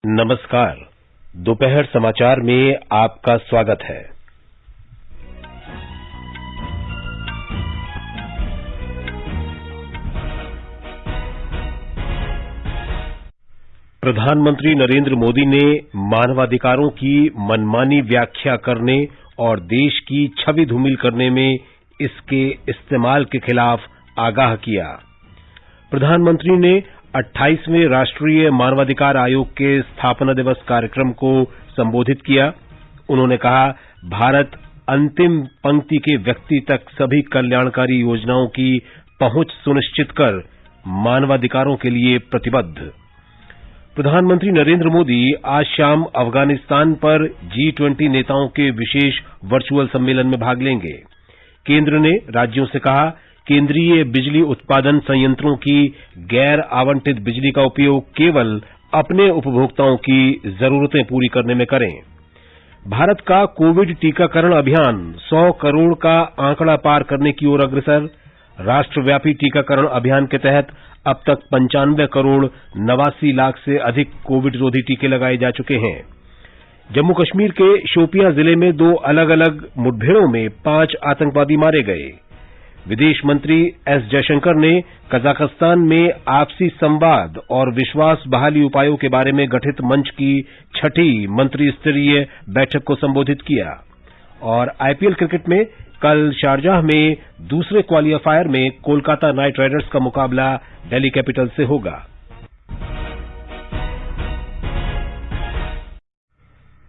नमस्कार। दोपहर समाचार में आपका स्वागत है। प्रधानमंत्री नरेंद्र मोदी ने मानवाधिकारों की मनमानी व्याख्या करने और देश की छवि धूमिल करने में इसके इस्तेमाल के खिलाफ आगाह किया। प्रधानमंत्री ने 28वें राष्ट्रीय मानवाधिकार आयोग के स्थापना दिवस कार्यक्रम को संबोधित किया। उन्होंने कहा, भारत अंतिम पंक्ति के व्यक्ति तक सभी कल्याणकारी योजनाओं की पहुंच सुनिश्चित कर मानवाधिकारों के लिए प्रतिबद्ध। प्रधानमंत्री नरेंद्र मोदी आज शाम अफगानिस्तान पर G20 नेताओं के विशेष वर्चुअल सम्मेलन में भाग लेंगे। केंद्र ने राज्यों से कहा, केंद्रीय बिजली उत्पादन संयंत्रों की गैर आवंटित बिजली का उपयोग केवल अपने उपभोक्ताओं की जरूरतें पूरी करने में करें। भारत का कोविड टीकाकरण अभियान 100 करोड़ का आंकड़ा पार करने की ओर अग्रसर। राष्ट्रव्यापी टीकाकरण अभियान के तहत अब तक 95 करोड़ 89 लाख से अधिक कोविड रोधी टीके लगाए जा चुके हैं। जम्मू कश्मीर के शोपियां जिले में 2 अलग अलग मुठभेड़ों में 5 आतंकवादी मारे गए। विदेश मंत्री एस जयशंकर ने कजाकिस्तान में आपसी संवाद और विश्वास बहाली उपायों के बारे में गठित मंच की 6ठी मंत्री स्तरीय बैठक को संबोधित किया। और आईपीएल क्रिकेट में कल शारजाह में दूसरे क्वालिफायर में कोलकाता नाइट राइडर्स का मुकाबला दिल्ली कैपिटल्स से होगा।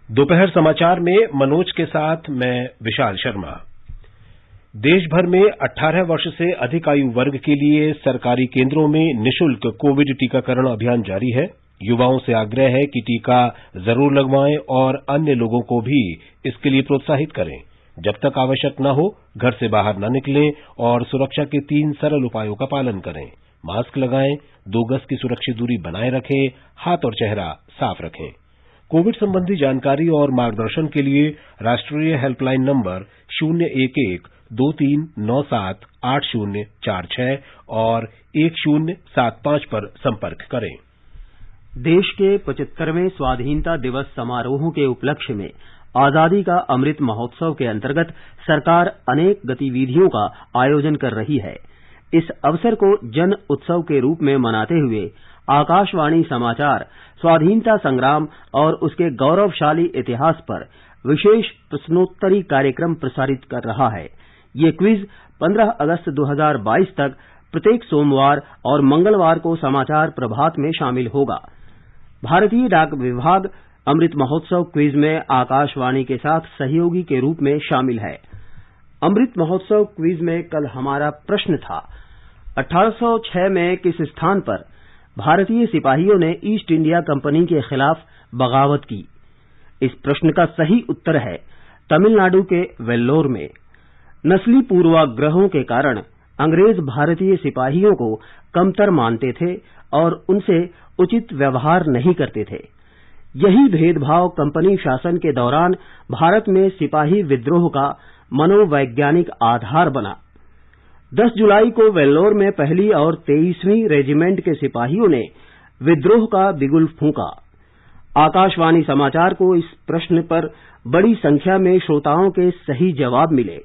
दोपहर समाचार में मनोज के साथ मैं विशाल शर्मा। देश भर में 18 वर्ष से अधिक आयु वर्ग के लिए सरकारी केंद्रों में निःशुल्क कोविड टीकाकरण अभियान जारी है। युवाओं से आग्रह है कि टीका जरूर लगवाएं और अन्य लोगों को भी इसके लिए प्रोत्साहित करें। जब तक आवश्यक न हो, घर से बाहर न निकलें और सुरक्षा के 3 सरल उपायों का पालन करें। मास्क लगाएं, 2 गज की सुरक्षित दूरी बनाए रखें, हाथ और चेहरा साफ रखें। कोविड संबंधी जानकारी और मार्गदर्शन के लिए राष्ट्रीय हेल्पलाइन नंबर 011-2397-8046 और 1075 पर संपर्क करें। देश के 75वें स्वाधीनता दिवस समारोहों के उपलक्ष्य में आजादी का अमृत महोत्सव के अंतर्गत सरकार अनेक गतिविधियों का आयोजन कर रही है। इस अवसर को जन उत्सव के रूप में मनाते हुए आकाशवाणी समाचार स्वाधीनता संग्राम और उसके गौरवशाली इतिहास पर विशेष प्रश्नोत्तरी कार्यक्रम प्रसारित कर रहा है। ये क्विज 15 अगस्त 2022 तक प्रत्येक सोमवार और मंगलवार को समाचार प्रभात में शामिल होगा। भारतीय डाक विभाग अमृत महोत्सव क्विज में आकाशवाणी के साथ सहयोगी के रूप में शामिल है। अमृत महोत्सव क्विज में कल हमारा प्रश्न था, 1806 में किस स्थान पर भारतीय सिपाहियों ने ईस्ट इंडिया कंपनी के खिलाफ बगावत की? इस प्रश्न का सही उत्तर है तमिलनाडु के वेल्लोर में। नस्ली पूर्वाग्रहों के कारण अंग्रेज भारतीय सिपाहियों को कमतर मानते थे और उनसे उचित व्यवहार नहीं करते थे। यही भेदभाव कंपनी शासन के दौरान भारत में सिपाही विद्रोह का मनोवैज्ञानिक आधार बना। 10 जुलाई को वेल्लोर में पहली और 23वीं रेजिमेंट के सिपाहियों ने विद्रोह का बिगुल फूंका। आकाशवाणी समाचार को इस प्रश्न पर बड़ी संख्या में श्रोताओं के सही जवाब मिले।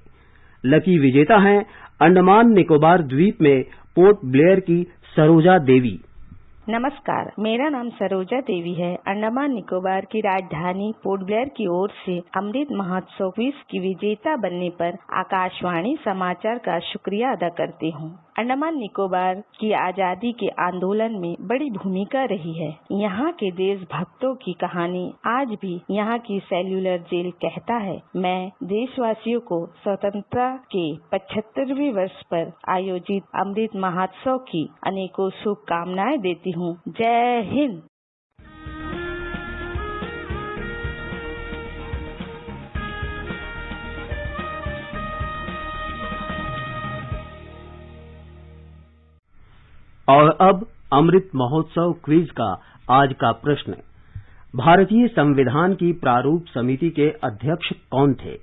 लकी विजेता हैं अंडमान निकोबार द्वीप में पोर्ट ब्लेयर की सरोजा देवी। नमस्कार, मेरा नाम सरोजा देवी है। अंडमान निकोबार की राजधानी पोर्ट ब्लेयर की ओर से अमृत महोत्सव क्विज की विजेता बनने पर आकाशवाणी समाचार का शुक्रिया अदा करती हूँ। अंडमान निकोबार की आजादी के आंदोलन में बड़ी भूमिका रही है। यहाँ के देशभक्तों की कहानी आज भी यहाँ की सेल्यूलर जेल कहता है। मैं देशवासियों को स्वतंत्रता के 75वें वर्ष पर आयोजित अमृत महोत्सव की अनेकों शुभकामनाएं देती हूँ। जय हिंद। और अब अमृत महोत्सव क्विज का आज का प्रश्न, भारतीय संविधान की प्रारूप समिति के अध्यक्ष कौन थे?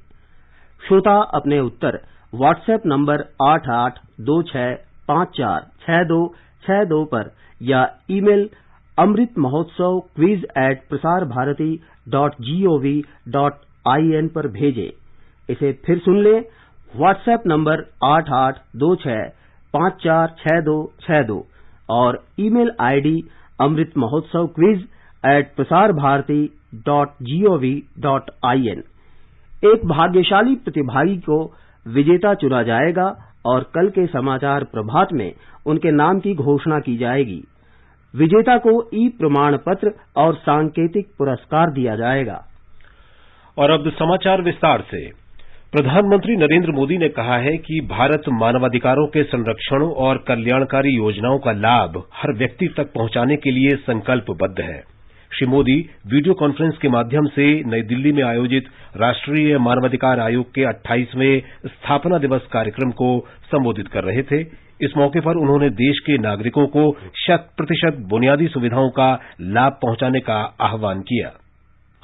श्रोता अपने उत्तर व्हाट्सएप नंबर 8826546262 पर या ईमेल अमृत महोत्सव quiz@prasarbarati.gov.in पर भेजें। इसे फिर सुन लें। व्हाट्सएप नंबर 8826546262 और ईमेल आईडी amritmahotsav@prasarbarati.gov.in। एक भाग्यशाली प्रतिभागी को विजेता चुना जाएगा और कल के समाचार प्रभात में उनके नाम की घोषणा की जाएगी। विजेता को ई प्रमाण पत्र और सांकेतिक पुरस्कार दिया जाएगा। और अब समाचार विस्तार से। प्रधानमंत्री नरेंद्र मोदी ने कहा है कि भारत मानवाधिकारों के संरक्षण और कल्याणकारी योजनाओं का लाभ हर व्यक्ति तक पहुंचाने के लिए संकल्पबद्ध है। श्री मोदी वीडियो कॉन्फ्रेंस के माध्यम से नई दिल्ली में आयोजित राष्ट्रीय मानवाधिकार आयोग के 28वें स्थापना दिवस कार्यक्रम को संबोधित कर रहे थे। इस मौके पर उन्होंने देश के नागरिकों को 100% बुनियादी सुविधाओं का लाभ पहुंचाने का आह्वान किया।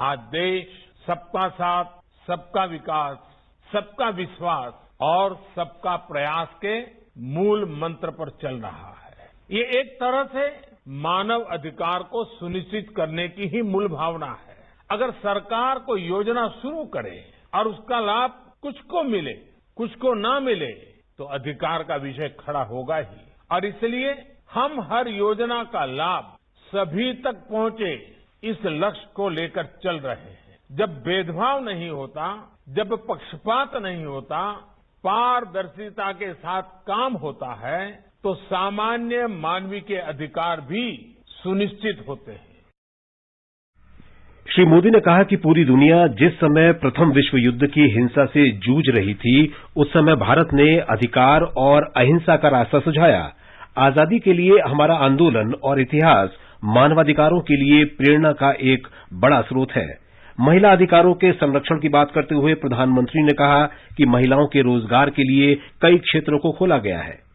आज देश सबका साथ, सबका विकास, सबका विश्वास और सबका प्रयास के मूल मंत्र पर चल रहा है। ये एक तरह से मानव अधिकार को सुनिश्चित करने की ही मूल भावना है। अगर सरकार कोई योजना शुरू करे और उसका लाभ कुछ को मिले, कुछ को ना मिले, तो अधिकार का विषय खड़ा होगा ही। और इसलिए हम हर योजना का लाभ सभी तक पहुंचे, इस लक्ष्य को लेकर चल रहे हैं। जब भेदभाव नहीं होता, जब पक्षपात नहीं होता, पारदर्शिता के साथ काम होता है, तो सामान्य मानवीय के अधिकार भी सुनिश्चित होते हैं। श्री मोदी ने कहा कि पूरी दुनिया जिस समय प्रथम विश्व युद्ध की हिंसा से जूझ रही थी, उस समय भारत ने अधिकार और अहिंसा का रास्ता सुझाया। आजादी के लिए हमारा आंदोलन और इतिहास मानवाधिकारों के लिए प्रेरणा का एक बड़ा स्रोत है। महिला अधिकारों के संरक्षण की बात करते हुए प्रधानमंत्री ने कहा कि महिलाओं के रोजगार के लिए कई क्षेत्रों को खोला गया है।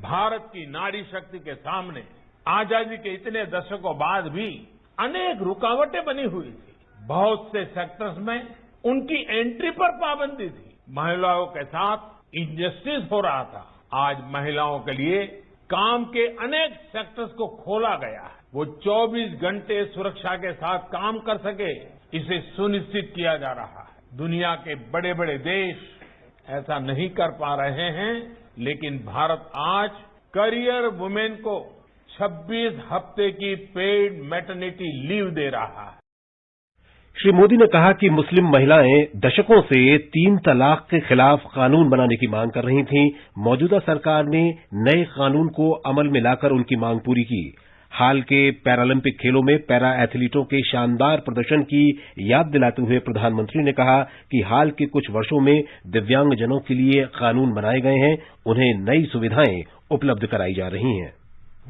भारत की नारी शक्ति के सामने आजादी के इतने दशकों बाद भी अनेक रुकावटें बनी हुई थी। बहुत से सेक्टर्स में उनकी एंट्री पर पाबंदी थी। महिलाओं के साथ इनजस्टिस हो रहा था। आज महिलाओं के लिए काम के अनेक सेक्टर्स को खोला गया है। वो 24 घंटे सुरक्षा के साथ काम कर सके, इसे सुनिश्चित किया जा रहा है। दुनिया के बड़े बड़े देश ऐसा नहीं कर पा रहे हैं, लेकिन भारत आज करियर वुमेन को 26 हफ्ते की पेड मैटरनिटी लीव दे रहा है। श्री मोदी ने कहा कि मुस्लिम महिलाएं दशकों से 3 तलाक के खिलाफ कानून बनाने की मांग कर रही थीं। मौजूदा सरकार ने नए कानून को अमल में लाकर उनकी मांग पूरी की। हाल के पैरालंपिक खेलों में पैरा एथलीटों के शानदार प्रदर्शन की याद दिलाते हुए प्रधानमंत्री ने कहा कि हाल के कुछ वर्षों में दिव्यांगजनों के लिए कानून बनाए गए हैं, उन्हें नई सुविधाएं उपलब्ध कराई जा रही हैं।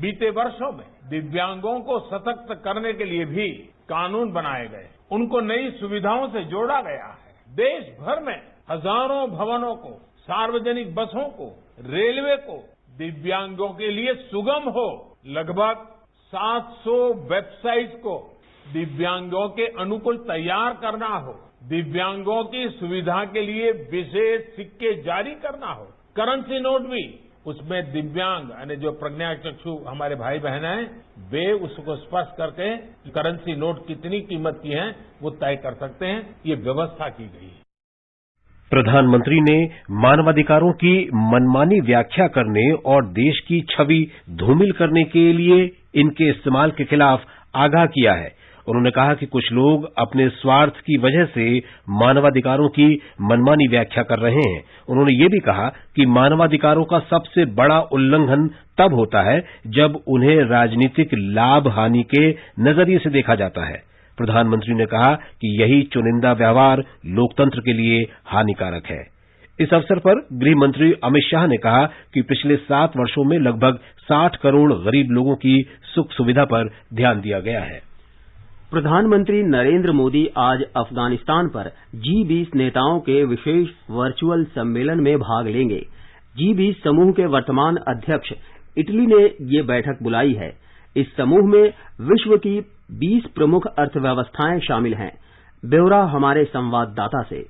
बीते वर्षों में दिव्यांगों को सशक्त करने के लिए भी कानून बनाए गए, उनको नई सुविधाओं से जोड़ा गया है। देश भर में हजारों भवनों को, सार्वजनिक बसों को, रेलवे को दिव्यांगों के लिए सुगम हो। लगभग 700 वेबसाइट्स को दिव्यांगों के अनुकूल तैयार करना हो। दिव्यांगों की सुविधा के लिए विशेष सिक्के जारी करना हो। करेंसी नोट भी उसमें दिव्यांग यानी जो प्रज्ञाचक्षु हमारे भाई बहन हैं, वे उसको स्पर्श करके करेंसी नोट कितनी कीमत की है वो तय कर सकते हैं। ये व्यवस्था की गई है। प्रधानमंत्री ने मानवाधिकारों की मनमानी व्याख्या करने और देश की छवि धूमिल करने के लिए इनके इस्तेमाल के खिलाफ आगाह किया है। उन्होंने कहा कि कुछ लोग अपने स्वार्थ की वजह से मानवाधिकारों की मनमानी व्याख्या कर रहे हैं। उन्होंने ये भी कहा कि मानवाधिकारों का सबसे बड़ा उल्लंघन तब होता है जब उन्हें राजनीतिक लाभ हानि के नजरिए से देखा जाता है। प्रधानमंत्री ने कहा कि यही चुनिंदा व्यवहार लोकतंत्र के लिए हानिकारक है। इस अवसर पर गृह मंत्री अमित शाह ने कहा कि पिछले 7 वर्षों में लगभग 60 करोड़ गरीब लोगों की सुख सुविधा पर ध्यान दिया गया है। प्रधानमंत्री नरेंद्र मोदी आज अफगानिस्तान पर G20 नेताओं के विशेष वर्चुअल सम्मेलन में भाग लेंगे। G20 समूह के वर्तमान अध्यक्ष इटली ने ये बैठक बुलाई है। इस समूह में विश्व की 20 प्रमुख अर्थव्यवस्थाएं शामिल हैं। ब्यौरा हमारे संवाददाता से।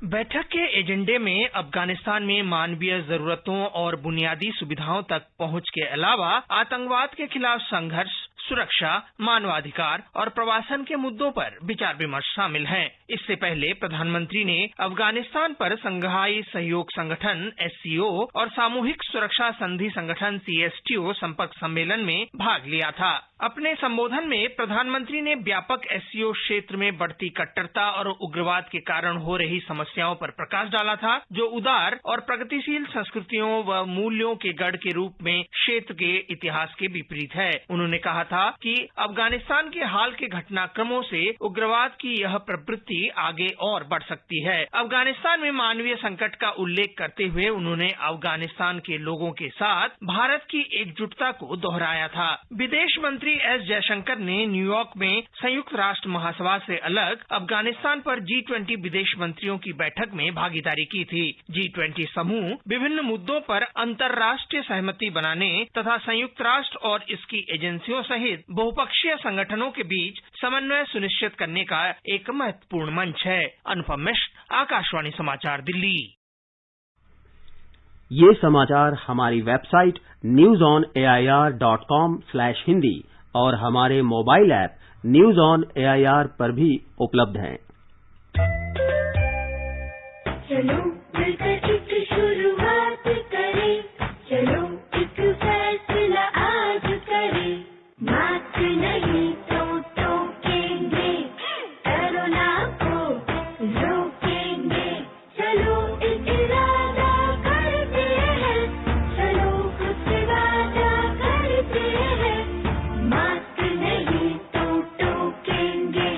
बैठक के एजेंडे में अफगानिस्तान में मानवीय जरूरतों और बुनियादी सुविधाओं तक पहुंच के अलावा आतंकवाद के खिलाफ संघर्ष, सुरक्षा, मानवाधिकार और प्रवासन के मुद्दों पर विचार विमर्श शामिल हैं। इससे पहले प्रधानमंत्री ने अफगानिस्तान पर संघाई सहयोग संगठन SCO और सामूहिक सुरक्षा संधि संगठन CSTO संपर्क सम्मेलन में भाग लिया था। अपने संबोधन में प्रधानमंत्री ने व्यापक SCO क्षेत्र में बढ़ती कट्टरता और उग्रवाद के कारण हो रही समस्याओं पर प्रकाश डाला था, जो उदार और प्रगतिशील संस्कृतियों व मूल्यों के गढ़ के रूप में क्षेत्र के इतिहास के विपरीत है। उन्होंने कहा था कि अफगानिस्तान के हाल के घटनाक्रमों से उग्रवाद की यह प्रवृत्ति आगे और बढ़ सकती है। अफगानिस्तान में मानवीय संकट का उल्लेख करते हुए उन्होंने अफगानिस्तान के लोगों के साथ भारत की एकजुटता को दोहराया था। विदेश मंत्री S जयशंकर ने न्यूयॉर्क में संयुक्त राष्ट्र महासभा से अलग अफगानिस्तान पर G20 विदेश मंत्रियों की बैठक में भागीदारी की थी। G20 समूह विभिन्न मुद्दों पर अंतर्राष्ट्रीय सहमति बनाने तथा संयुक्त राष्ट्र और इसकी एजेंसियों सहित बहुपक्षीय संगठनों के बीच समन्वय सुनिश्चित करने का एक महत्वपूर्ण मंच है। अनुपम मिश्र, आकाशवाणी समाचार, दिल्ली। ये समाचार हमारी वेबसाइट newsonair.com/hindi और हमारे mobile app news on AIR पर भी उपलब्ध हैं। चलो मिलकर एक शुरुआत करें, चलो एक फैसला आज करें, मास्क नहीं तो टोकेंगे, कोरोना को रोकेंगे, चलो एक इरादा करते हैं, चलो कुछ वादा करते हैं, मास्क नहीं तो टोकेंगे,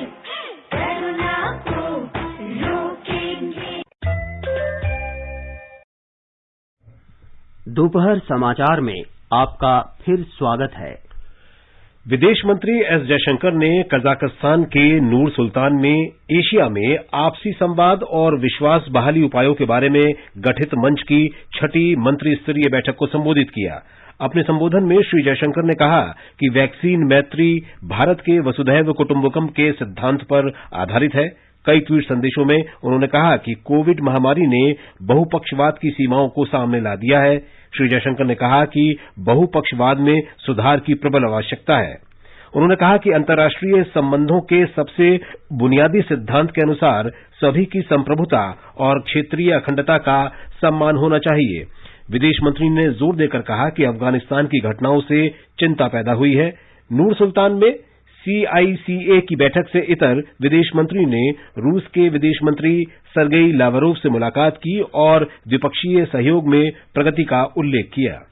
कोरोना को रोकेंगे। दोपहर समाचार में आपका फिर स्वागत है। विदेश मंत्री S जयशंकर ने कजाकिस्तान के नूर सुल्तान में एशिया में आपसी संवाद और विश्वास बहाली उपायों के बारे में गठित मंच की 6ठी मंत्री स्तरीय बैठक को संबोधित किया। अपने संबोधन में श्री जयशंकर ने कहा कि वैक्सीन मैत्री भारत के वसुधैव कुटुंबकम के सिद्धांत पर आधारित है। कई ट्वीट संदेशों में उन्होंने कहा कि कोविड महामारी ने बहुपक्षवाद की सीमाओं को सामने ला दिया है। श्री जयशंकर ने कहा कि बहुपक्षवाद में सुधार की प्रबल आवश्यकता है। उन्होंने कहा कि अंतर्राष्ट्रीय संबंधों के सबसे बुनियादी सिद्धांत के अनुसार सभी की संप्रभुता और क्षेत्रीय अखंडता का सम्मान होना चाहिए। विदेश मंत्री ने जोर देकर कहा कि अफगानिस्तान की घटनाओं से चिंता पैदा हुई है। नूर सुल्तान में CICA की बैठक से इतर विदेश मंत्री ने रूस के विदेश मंत्री सरगेई लावरोव से मुलाकात की और द्विपक्षीय सहयोग में प्रगति का उल्लेख किया।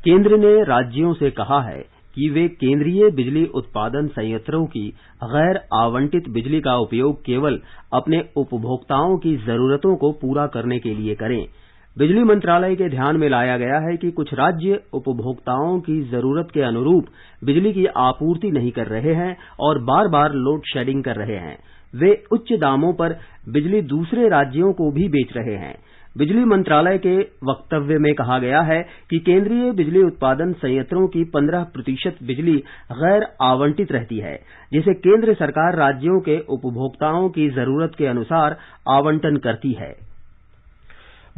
केंद्र ने राज्यों से कहा है कि वे केंद्रीय बिजली उत्पादन संयंत्रों की गैर आवंटित बिजली का उपयोग केवल अपने उपभोक्ताओं की जरूरतों को पूरा करने के लिए करें। बिजली मंत्रालय के ध्यान में लाया गया है कि कुछ राज्य उपभोक्ताओं की जरूरत के अनुरूप बिजली की आपूर्ति नहीं कर रहे हैं और बार-बार लोड शेडिंग कर रहे हैं। वे उच्च दामों पर बिजली दूसरे राज्यों को भी बेच रहे हैं। बिजली मंत्रालय के वक्तव्य में कहा गया है कि केंद्रीय बिजली उत्पादन संयंत्रों की 15% बिजली गैर आवंटित रहती है, जिसे केंद्र सरकार राज्यों के उपभोक्ताओं की जरूरत के अनुसार आवंटन करती है।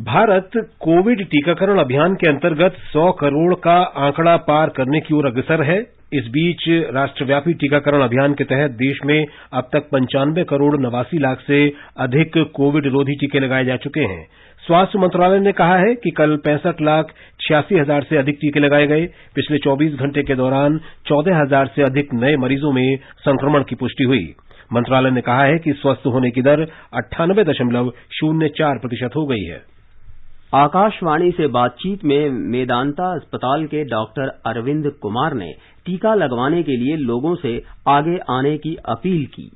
भारत कोविड टीकाकरण अभियान के अंतर्गत 100 करोड़ का आंकड़ा पार करने की ओर अग्रसर है। इस बीच राष्ट्रव्यापी टीकाकरण अभियान के तहत देश में अब तक 95 करोड़ 89 लाख से अधिक कोविड रोधी टीके लगाए जा चुके हैं। स्वास्थ्य मंत्रालय ने कहा है कि कल 65,86,000 से अधिक टीके लगाए गए। पिछले 24 घंटे के दौरान 14,000 से अधिक नए मरीजों में संक्रमण की पुष्टि हुई। मंत्रालय ने कहा है कि स्वस्थ होने की दर 98.04% हो गई है। आकाशवाणी से बातचीत में मेदांता अस्पताल के डॉक्टर अरविंद कुमार ने टीका लगवाने के लिए लोगों से आगे आने की अपील की।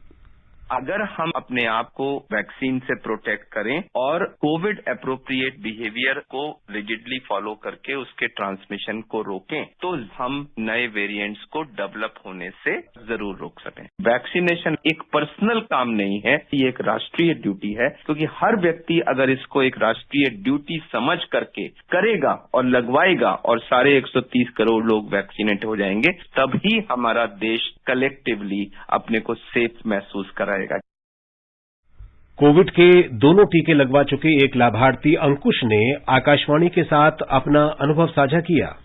अगर हम अपने आप को वैक्सीन से प्रोटेक्ट करें और कोविड एप्रोप्रिएट बिहेवियर को रिजिडली फॉलो करके उसके ट्रांसमिशन को रोकें, तो हम नए वेरिएंट्स को डेवलप होने से जरूर रोक सकें। वैक्सीनेशन एक पर्सनल काम नहीं है, ये एक राष्ट्रीय ड्यूटी है, क्योंकि हर व्यक्ति अगर इसको एक राष्ट्रीय ड्यूटी समझ करके करेगा और लगवाएगा और सारे 130 करोड़ लोग वैक्सीनेट हो जाएंगे, तभी हमारा देश कलेक्टिवली अपने को सेफ महसूस कराएगा। कोविड के दोनों टीके लगवा चुके एक लाभार्थी अंकुश ने आकाशवाणी के साथ अपना अनुभव साझा किया।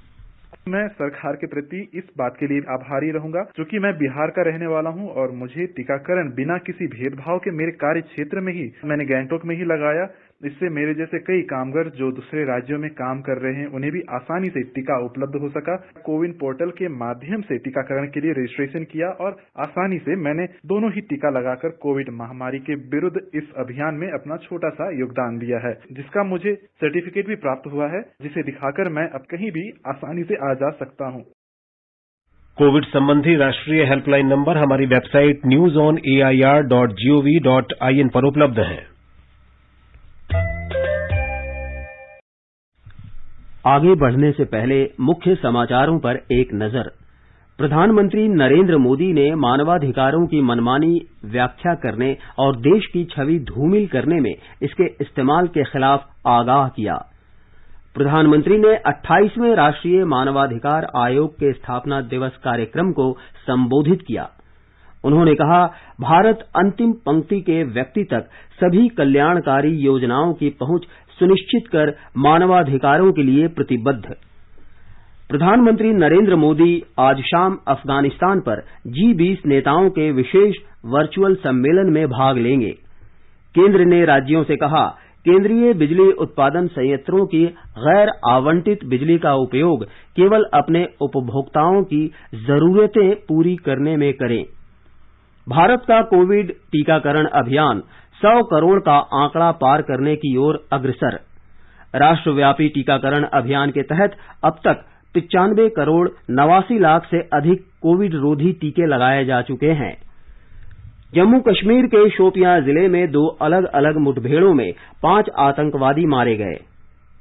मैं सरकार के प्रति इस बात के लिए आभारी रहूंगा क्योंकि मैं बिहार का रहने वाला हूं और मुझे टीकाकरण बिना किसी भेदभाव के मेरे कार्य क्षेत्र में ही मैंने गैंगटॉक में ही लगाया। इससे मेरे जैसे कई कामगार जो दूसरे राज्यों में काम कर रहे हैं उन्हें भी आसानी से टीका उपलब्ध हो सका। कोविन पोर्टल के माध्यम से टीकाकरण के लिए रजिस्ट्रेशन किया और आसानी से मैंने दोनों ही टीका लगाकर कोविड महामारी के विरुद्ध इस अभियान में अपना छोटा सा योगदान दिया है, जिसका मुझे सर्टिफिकेट भी प्राप्त हुआ है, जिसे दिखाकर मैं अब कहीं भी आसानी से आ जा सकता हूं। कोविड संबंधी राष्ट्रीय हेल्पलाइन नंबर हमारी वेबसाइट newsonair.gov.in पर उपलब्ध है। आगे बढ़ने से पहले मुख्य समाचारों पर एक नजर। प्रधानमंत्री नरेंद्र मोदी ने मानवाधिकारों की मनमानी व्याख्या करने और देश की छवि धूमिल करने में इसके इस्तेमाल के खिलाफ आगाह किया। प्रधानमंत्री ने 28वें राष्ट्रीय मानवाधिकार आयोग के स्थापना दिवस कार्यक्रम को संबोधित किया। उन्होंने कहा, भारत अंतिम पंक्ति के व्यक्ति तक सभी कल्याणकारी योजनाओं की पहुंच सुनिश्चित कर मानवाधिकारों के लिए प्रतिबद्ध। प्रधानमंत्री नरेंद्र मोदी आज शाम अफगानिस्तान पर G20 नेताओं के विशेष वर्चुअल सम्मेलन में भाग लेंगे। केंद्र ने राज्यों से कहा, केंद्रीय बिजली उत्पादन संयंत्रों की गैर आवंटित बिजली का उपयोग केवल अपने उपभोक्ताओं की जरूरतें पूरी करने में करें। भारत का कोविड टीकाकरण अभियान 100 करोड़ का आंकड़ा पार करने की ओर अग्रसर। राष्ट्रव्यापी टीकाकरण अभियान के तहत अब तक 95 करोड़ 89 लाख से अधिक कोविड रोधी टीके लगाए जा चुके हैं। जम्मू कश्मीर के शोपियां जिले में 2 अलग-अलग मुठभेड़ों में 5 आतंकवादी मारे गए।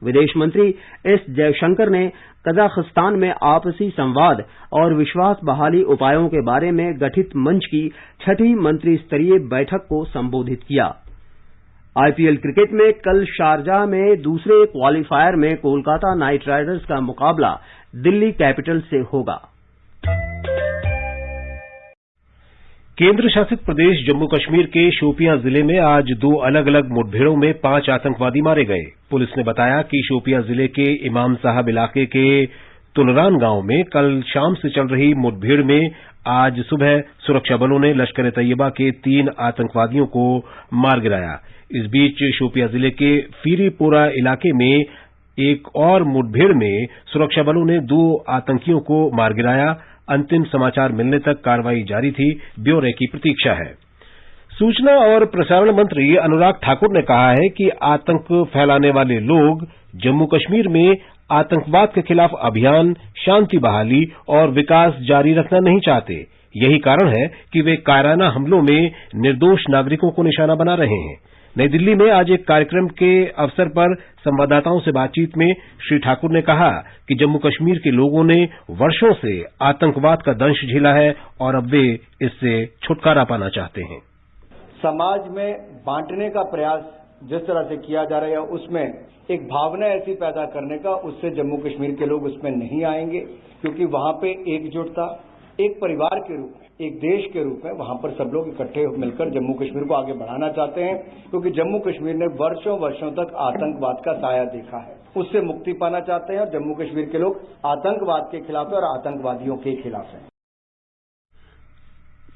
विदेश मंत्री एस जयशंकर ने कजाखस्तान में आपसी संवाद और विश्वास बहाली उपायों के बारे में गठित मंच की 6ठी मंत्री स्तरीय बैठक को संबोधित किया। आईपीएल क्रिकेट में कल शारजाह में दूसरे क्वालीफायर में कोलकाता नाइट राइडर्स का मुकाबला दिल्ली कैपिटल्स से होगा। केंद्र शासित प्रदेश जम्मू कश्मीर के शोपियां जिले में आज 2 अलग-अलग मुठभेड़ों में 5 आतंकवादी मारे गए। पुलिस ने बताया कि शोपियां जिले के इमाम साहब इलाके के तुलरान गांव में कल शाम से चल रही मुठभेड़ में आज सुबह सुरक्षा बलों ने लश्कर तैयबा के 3 आतंकवादियों को मार गिराया। इस बीच शोपियां जिले के फीरीपोरा इलाके में एक और मुठभेड़ में सुरक्षा बलों ने 2 आतंकियों को मार गिराया। अंतिम समाचार मिलने तक कार्रवाई जारी थी। ब्यौरे की प्रतीक्षा है। सूचना और प्रसारण मंत्री अनुराग ठाकुर ने कहा है कि आतंक फैलाने वाले लोग जम्मू कश्मीर में आतंकवाद के खिलाफ अभियान, शांति बहाली और विकास जारी रखना नहीं चाहते। यही कारण है कि वे कायराना हमलों में निर्दोष नागरिकों को निशाना बना रहे हैं। नई दिल्ली में आज एक कार्यक्रम के अवसर पर संवाददाताओं से बातचीत में श्री ठाकुर ने कहा कि जम्मू कश्मीर के लोगों ने वर्षों से आतंकवाद का दंश झेला है और अब वे इससे छुटकारा पाना चाहते हैं। समाज में बांटने का प्रयास जिस तरह से किया जा रहा है, उसमें एक भावना ऐसी पैदा करने का, उससे जम्मू कश्मीर के लोग उसमें नहीं आएंगे, क्योंकि वहां पे एकजुटता, एक परिवार के रूप में, एक देश के रूप में वहां पर सब लोग इकट्ठे मिलकर जम्मू कश्मीर को आगे बढ़ाना चाहते हैं। क्योंकि जम्मू कश्मीर ने वर्षों तक आतंकवाद का साया देखा है, उससे मुक्ति पाना चाहते हैं और जम्मू कश्मीर के लोग आतंकवाद के खिलाफ और आतंकवादियों के खिलाफ हैं।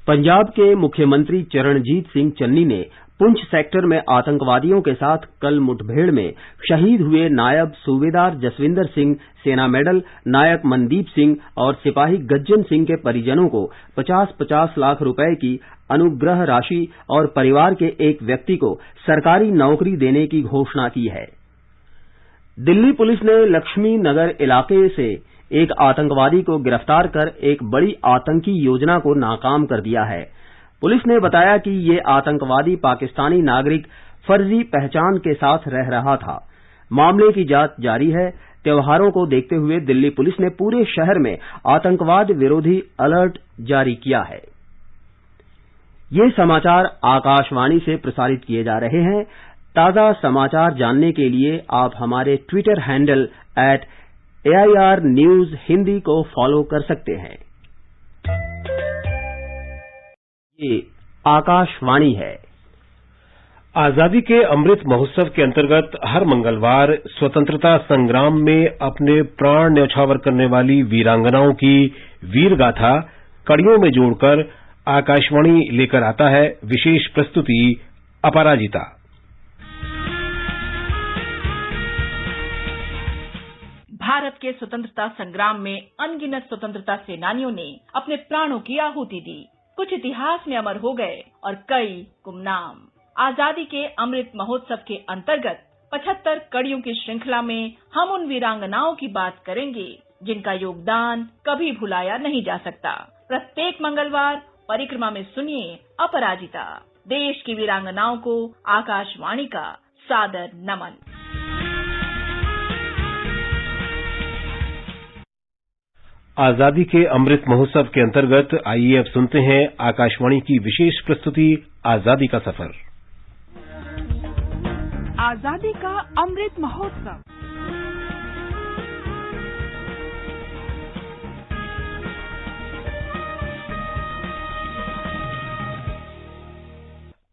पंजाब के मुख्यमंत्री चरणजीत सिंह चन्नी ने पुंछ सेक्टर में आतंकवादियों के साथ कल मुठभेड़ में शहीद हुए नायब सूबेदार जसविंदर सिंह, सेना मेडल नायक मनदीप सिंह और सिपाही गज्जन सिंह के परिजनों को 50-50 लाख रुपए की अनुग्रह राशि और परिवार के एक व्यक्ति को सरकारी नौकरी देने की घोषणा की है। दिल्ली पुलिस ने लक्ष्मी नगर इलाके से एक आतंकवादी को गिरफ्तार कर एक बड़ी आतंकी योजना को नाकाम कर दिया है। पुलिस ने बताया कि ये आतंकवादी पाकिस्तानी नागरिक फर्जी पहचान के साथ रह रहा था। मामले की जांच जारी है। त्योहारों को देखते हुए दिल्ली पुलिस ने पूरे शहर में आतंकवाद विरोधी अलर्ट जारी किया है। ये समाचार आकाशवाणी से प्रसारित किए जा रहे हैं। ताजा समाचार जानने के लिए आप हमारे Twitter handle @AIR News Hindi को फॉलो कर सकते हैं। ये आकाशवाणी है। आजादी के अमृत महोत्सव के अंतर्गत हर मंगलवार स्वतंत्रता संग्राम में अपने प्राण न्यौछावर करने वाली वीरांगनाओं की वीर गाथा कड़ियों में जोड़कर आकाशवाणी लेकर आता है विशेष प्रस्तुति अपराजिता। भारत के स्वतंत्रता संग्राम में अनगिनत स्वतंत्रता सेनानियों ने अपने प्राणों की आहुति दी, कुछ इतिहास में अमर हो गए और कई गुमनाम। आजादी के अमृत महोत्सव के अंतर्गत 75 कड़ियों की श्रृंखला में हम उन वीरांगनाओं की बात करेंगे जिनका योगदान कभी भुलाया नहीं जा सकता। प्रत्येक मंगलवार परिक्रमा में सुनिए अपराजिता, देश की वीरांगनाओं को आकाशवाणी का सादर नमन। आजादी के अमृत महोत्सव के अंतर्गत आइए अब सुनते हैं आकाशवाणी की विशेष प्रस्तुति आजादी का सफर। आजादी का अमृत महोत्सव।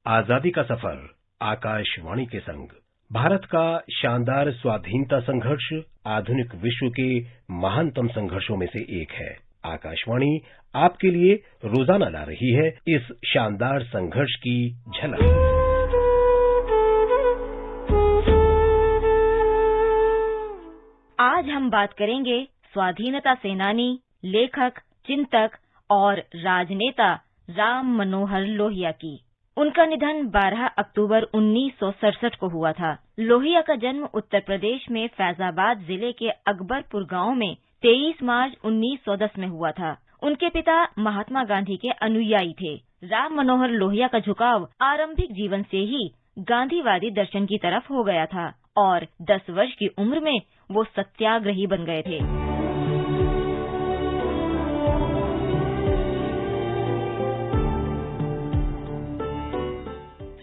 आजादी का सफर आकाशवाणी के संग। भारत का शानदार स्वाधीनता संघर्ष आधुनिक विश्व के महानतम संघर्षों में से एक है। आकाशवाणी आपके लिए रोजाना ला रही है इस शानदार संघर्ष की झलक। आज हम बात करेंगे स्वाधीनता सेनानी, लेखक, चिंतक और राजनेता राम मनोहर लोहिया की। उनका निधन 12 अक्टूबर 1967 को हुआ था। लोहिया का जन्म उत्तर प्रदेश में फैजाबाद जिले के अकबरपुर गांव में 23 मार्च 1910 में हुआ था। उनके पिता महात्मा गांधी के अनुयायी थे। राम मनोहर लोहिया का झुकाव आरंभिक जीवन से ही गांधीवादी दर्शन की तरफ हो गया था और 10 वर्ष की उम्र में वो सत्याग्रही बन गए थे।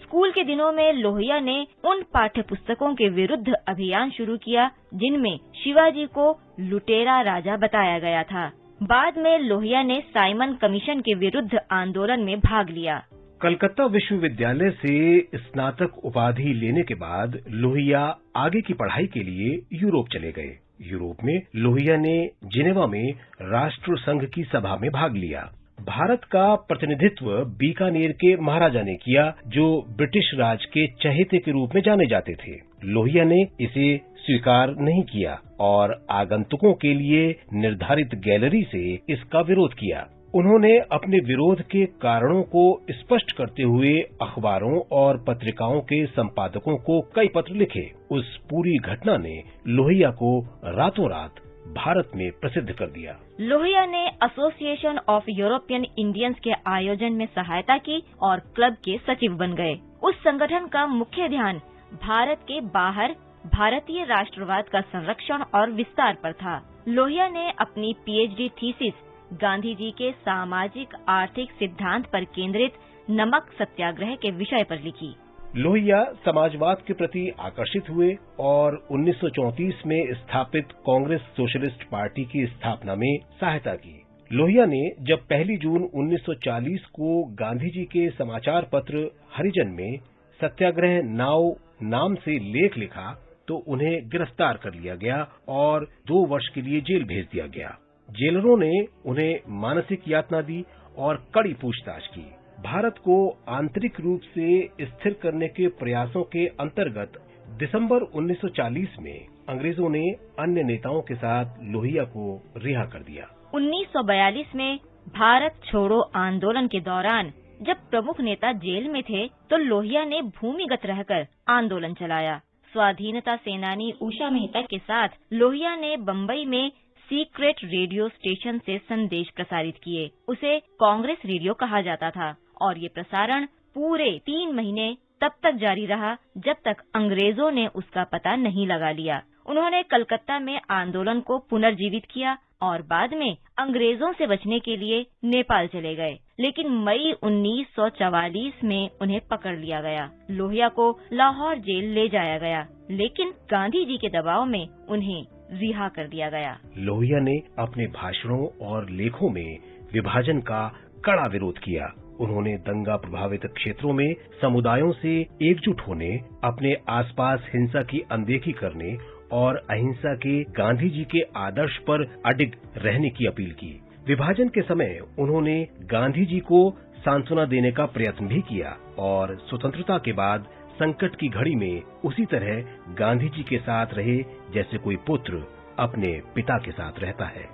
स्कूल के दिनों में लोहिया ने उन पाठ्य पुस्तकों के विरुद्ध अभियान शुरू किया जिनमें शिवाजी को लुटेरा राजा बताया गया था। बाद में लोहिया ने साइमन कमीशन के विरुद्ध आंदोलन में भाग लिया। कलकत्ता विश्वविद्यालय से स्नातक उपाधि लेने के बाद लोहिया आगे की पढ़ाई के लिए यूरोप चले गए। यूरोप में लोहिया ने जिनेवा में राष्ट्र संघ की सभा में भाग लिया। भारत का प्रतिनिधित्व बीकानेर के महाराजा ने किया, जो ब्रिटिश राज के चहेते के रूप में जाने जाते थे। लोहिया ने इसे स्वीकार नहीं किया और आगंतुकों के लिए निर्धारित गैलरी से इसका विरोध किया। उन्होंने अपने विरोध के कारणों को स्पष्ट करते हुए अखबारों और पत्रिकाओं के संपादकों को कई पत्र लिखे। उस पूरी घटना ने लोहिया को रातों रात भारत में प्रसिद्ध कर दिया। लोहिया ने एसोसिएशन ऑफ यूरोपियन इंडियंस के आयोजन में सहायता की और क्लब के सचिव बन गए। उस संगठन का मुख्य ध्यान भारत के बाहर भारतीय राष्ट्रवाद का संरक्षण और विस्तार पर था। लोहिया ने अपनी पीएचडी थीसिस गांधी जी के सामाजिक आर्थिक सिद्धांत पर केंद्रित नमक सत्याग्रह के विषय पर लिखी। लोहिया समाजवाद के प्रति आकर्षित हुए और 1934 में स्थापित कांग्रेस सोशलिस्ट पार्टी की स्थापना में सहायता की। लोहिया ने जब 1 जून 1940 को गांधी जी के समाचार पत्र हरिजन में सत्याग्रह नाव नाम से लेख लिखा तो उन्हें गिरफ्तार कर लिया गया और 2 वर्ष के लिए जेल भेज दिया गया। जेलरों ने उन्हें मानसिक यातना दी और कड़ी पूछताछ की। भारत को आंतरिक रूप से स्थिर करने के प्रयासों के अंतर्गत दिसंबर 1940 में अंग्रेजों ने अन्य नेताओं के साथ लोहिया को रिहा कर दिया। 1942 में भारत छोड़ो आंदोलन के दौरान जब प्रमुख नेता जेल में थे तो लोहिया ने भूमिगत रहकर आंदोलन चलाया। स्वाधीनता सेनानी उषा मेहता के साथ लोहिया ने बम्बई में सीक्रेट रेडियो स्टेशन से संदेश प्रसारित किए। उसे कांग्रेस रेडियो कहा जाता था और ये प्रसारण पूरे 3 महीने तब तक जारी रहा जब तक अंग्रेजों ने उसका पता नहीं लगा लिया। उन्होंने कलकत्ता में आंदोलन को पुनर्जीवित किया और बाद में अंग्रेजों से बचने के लिए नेपाल चले गए, लेकिन मई 1944 में उन्हें पकड़ लिया गया। लोहिया को लाहौर जेल ले जाया गया, लेकिन गांधी जी के दबाव में उन्हें रिहा कर दिया गया। लोहिया ने अपने भाषणों और लेखों में विभाजन का कड़ा विरोध किया। उन्होंने दंगा प्रभावित क्षेत्रों में समुदायों से एकजुट होने, अपने आसपास हिंसा की अनदेखी करने और अहिंसा के गांधी जी के आदर्श पर अडिग रहने की अपील की। विभाजन के समय उन्होंने गांधी जी को सांत्वना देने का प्रयत्न भी किया और स्वतंत्रता के बाद संकट की घड़ी में उसी तरह गांधी जी के साथ रहे जैसे कोई पुत्र अपने पिता के साथ रहता है।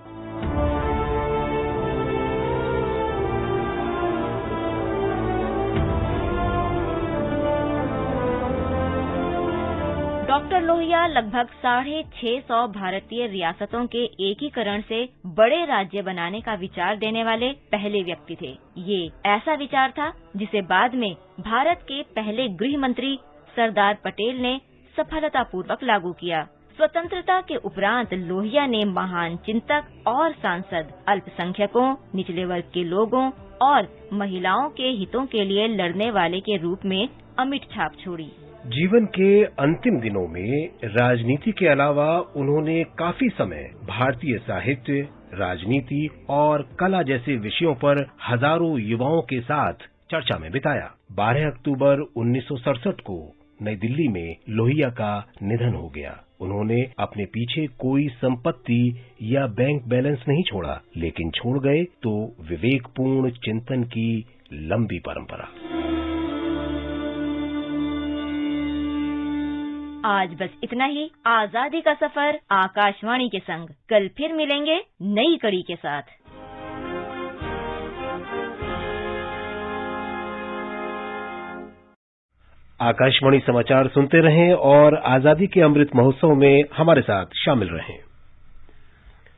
डॉक्टर लोहिया लगभग 650 भारतीय रियासतों के एकीकरण से बड़े राज्य बनाने का विचार देने वाले पहले व्यक्ति थे। ये ऐसा विचार था जिसे बाद में भारत के पहले गृह मंत्री सरदार पटेल ने सफलतापूर्वक लागू किया। स्वतंत्रता के उपरांत लोहिया ने महान चिंतक और सांसद, अल्पसंख्यकों, निचले वर्ग के लोगों और महिलाओं के हितों के लिए लड़ने वाले के रूप में अमिट छाप छोड़ी। जीवन के अंतिम दिनों में राजनीति के अलावा उन्होंने काफी समय भारतीय साहित्य, राजनीति और कला जैसे विषयों पर हजारों युवाओं के साथ चर्चा में बिताया। 12 अक्टूबर 1967 को नई दिल्ली में लोहिया का निधन हो गया। उन्होंने अपने पीछे कोई संपत्ति या बैंक बैलेंस नहीं छोड़ा, लेकिन छोड़ गए तो विवेकपूर्ण चिंतन की लंबी परंपरा। आज बस इतना ही। आजादी का सफर आकाशवाणी के संग। कल फिर मिलेंगे नई कड़ी के साथ। आकाशवाणी समाचार सुनते रहें और आजादी के अमृत महोत्सव में हमारे साथ शामिल रहें।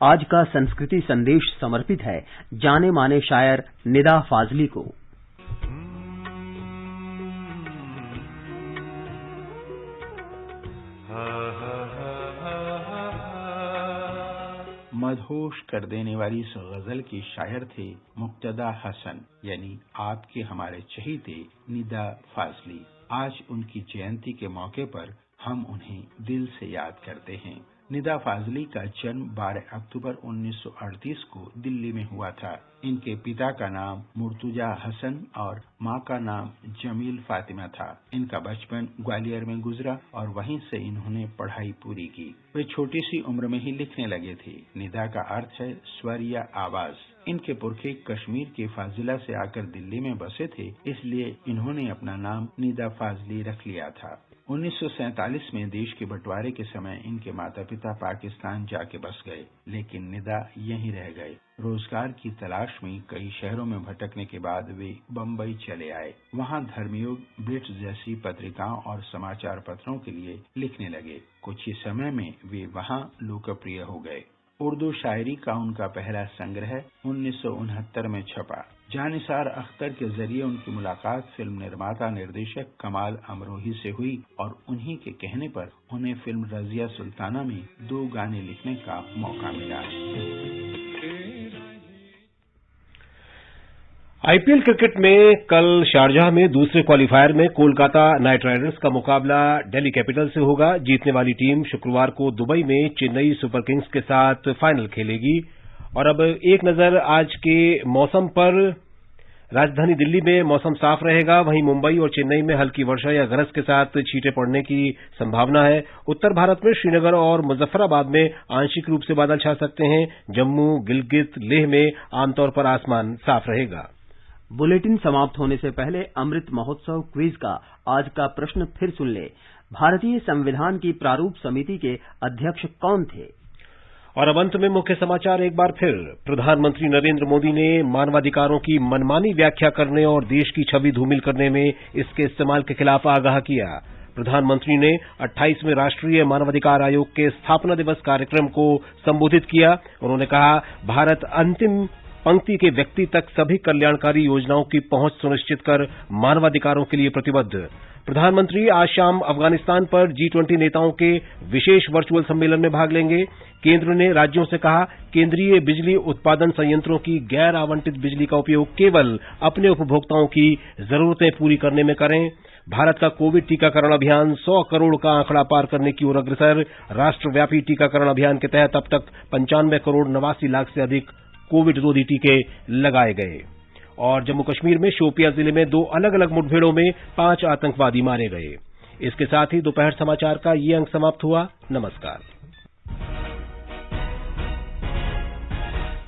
आज का संस्कृति संदेश समर्पित है जाने माने शायर निदा फाजली को। मदहोश कर देने वाली इस गजल के शायर थे मुक्तदा हसन, यानी आपके हमारे चहीते निदा फाजली। आज उनकी जयंती के मौके पर हम उन्हें दिल से याद करते हैं। निदा फाजली का जन्म 12 अक्टूबर 1938 को दिल्ली में हुआ था। इनके पिता का नाम मुर्तुजा हसन और मां का नाम जमील फातिमा था। इनका बचपन ग्वालियर में गुजरा और वहीं से इन्होंने पढ़ाई पूरी की। वे छोटी सी उम्र में ही लिखने लगे थे। निदा का अर्थ है स्वर या आवाज। इनके पुरखे कश्मीर के फाजिला से आकर दिल्ली में बसे थे, इसलिए इन्होंने अपना नाम निदा फाजली रख लिया था। 1947 में देश के बंटवारे के समय इनके माता पिता पाकिस्तान जाके बस गए, लेकिन निदा यहीं रह गए। रोजगार की तलाश में कई शहरों में भटकने के बाद वे बम्बई चले आए। वहां धर्मयुग, ब्लिट्ज जैसी पत्रिकाओं और समाचार पत्रों के लिए लिखने लगे। कुछ ही समय में वे वहां लोकप्रिय हो गए। उर्दू शायरी का उनका पहला संग्रह 1969 में छपा। जानिसार अख्तर के जरिए उनकी मुलाकात फिल्म निर्माता निर्देशक कमाल अमरोही से हुई और उन्हीं के कहने पर उन्हें फिल्म रजिया सुल्ताना में 2 गाने लिखने का मौका मिला। आईपीएल क्रिकेट में कल शारजाह में दूसरे क्वालीफायर में कोलकाता नाइट राइडर्स का मुकाबला दिल्ली कैपिटल से होगा। जीतने वाली टीम शुक्रवार को दुबई में चेन्नई सुपर किंग्स के साथ फाइनल खेलेगी। और अब एक नजर आज के मौसम पर। राजधानी दिल्ली में मौसम साफ रहेगा, वहीं मुंबई और चेन्नई में हल्की वर्षा या गरज के साथ छींटे पड़ने की संभावना है। उत्तर भारत में श्रीनगर और मुजफ्फराबाद में आंशिक रूप से बादल छा सकते हैं। जम्मू, गिलगित, लेह में आमतौर पर आसमान साफ रहेगा। बुलेटिन समाप्त होने से पहले अमृत महोत्सव क्विज का आज का प्रश्न फिर सुन ले। भारतीय संविधान की प्रारूप समिति के अध्यक्ष कौन थे? और अब अंत में मुख्य समाचार एक बार फिर। प्रधानमंत्री नरेंद्र मोदी ने मानवाधिकारों की मनमानी व्याख्या करने और देश की छवि धूमिल करने में इसके इस्तेमाल के खिलाफ आगाह किया। प्रधानमंत्री ने 28वें राष्ट्रीय मानवाधिकार आयोग के स्थापना दिवस कार्यक्रम को संबोधित किया। उन्होंने कहा, भारत अंतिम पंक्ति के व्यक्ति तक सभी कल्याणकारी योजनाओं की पहुंच सुनिश्चित कर मानवाधिकारों के लिए प्रतिबद्ध। प्रधानमंत्री आज शाम अफगानिस्तान पर G20 नेताओं के विशेष वर्चुअल सम्मेलन में भाग लेंगे। केंद्र ने राज्यों से कहा, केंद्रीय बिजली उत्पादन संयंत्रों की गैर आवंटित बिजली का उपयोग केवल अपने उपभोक्ताओं की जरूरतें पूरी करने में करें। भारत का कोविड टीकाकरण अभियान 100 करोड़ का आंकड़ा पार करने की ओर अग्रसर। राष्ट्रव्यापी टीकाकरण अभियान के तहत अब तक 95 करोड़ 89 लाख से अधिक कोविड रोधी टीके लगाए गए। और जम्मू कश्मीर में शोपियां जिले में 2 अलग-अलग मुठभेड़ों में 5 आतंकवादी मारे गए। इसके साथ ही दोपहर समाचार का ये अंक समाप्त हुआ। नमस्कार।